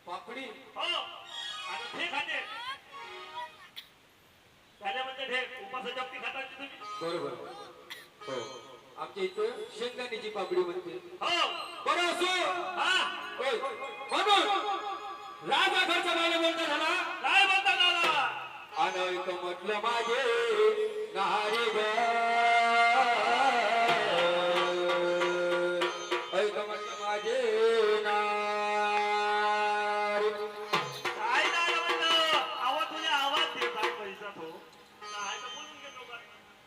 पापडी हो आणि ते खाते झाल्यामध्ये ढेक उपासाच्या बाबतीत खातात तुम्ही बरोबर हो आमच्या इथं शेंगदाण्याची पापडी म्हणते हो बरं असो हा होय म्हणून राजा घरचा बायला बोलता झाला काय बोलता दादा अनैक म्हटलं माझे नारी ग ऐक म्हटलं माझे नारी काय दादा म्हणलं आवाज तुझ्या आवाज देत आहे पैसा तो नाही तर बोलून घेतो का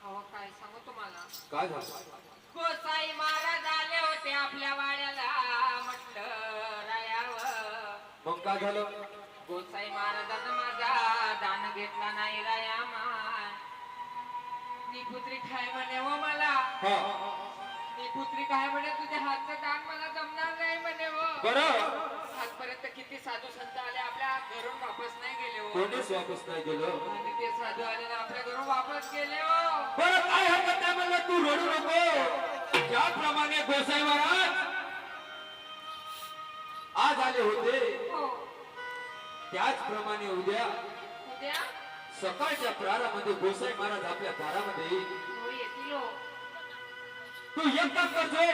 अहो काय सांगू तुम्हाला काय झालं गोसाई महाराज आले होते आपल्या वाड्याला म्हटलं रायावं मग काय झालं गोसाई महाराजांना माझा दान घेतला नाही राया माय नी पुत्री खाय म्हणे हो मला हा नी पुत्री काय म्हणे तुझ्या हातचं दान मला जमणार नाही म्हणे हो बरं आजपर्यंत किती साधू संत आले आपल्या घरून वापस नाही गेले हो कोणीच वापस नाही गेलं आणि ते साधू आले ना आपल्या घरून वापस गेले हो बरं काय हरकत नाही म्हणलं तू रडू नको ज्याप्रमाणे गोसाई महाराज आज आले होते हो त्याचप्रमाणे उद्या उद्या सकाळच्या प्रारामध्ये गोसाई महाराज आपल्या दारामध्ये येईल. हो येतील हो तू एक काम करजो काय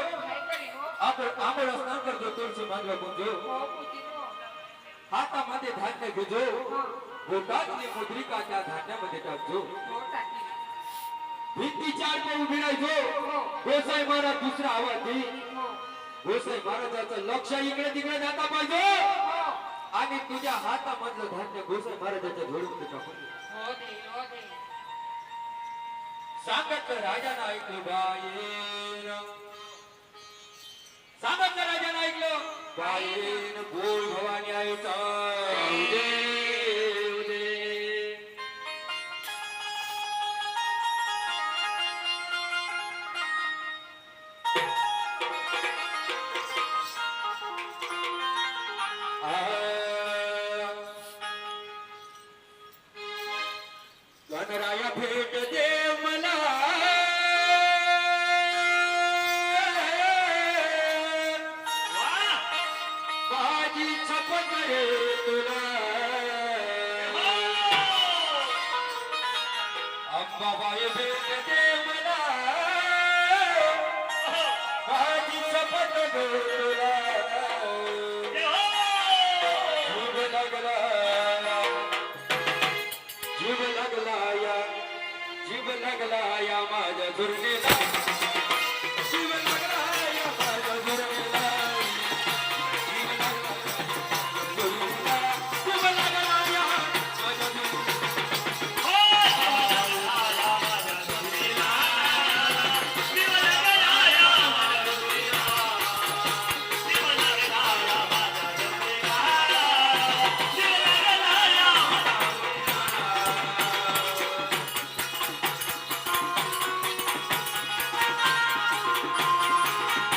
करीन हो आपण आंबोळ स्नान करजो तुळशी मांडवा गुंजो हो पुतीन हो हातामध्ये धान्य घेजो हा बोटातली मुद्रिका त्या धान्यामध्ये टाकजो हो टाकीन भिंतीच्या आडवे उभी राहायचो हो गोसाई महाराज दुसरा आवाज देईल हो गोसाई महाराजाचं लक्ष इकडे तिकडे जाता पाहिजे हो आणि तुझ्या हातामधलं धान्य गोसाई महाराजाच्या झोळीमध्ये टाकून दे. हो देईल हो देईल सांगत राजानं ऐकलं बायेन सांगत राजानं ऐकलं बायेन बोल भवानी आईचा उदे उदे गणराया भेट दे मला वा माझी छपत रे तुला अंबाबाई भेट दे मला माझी छपत रे तुला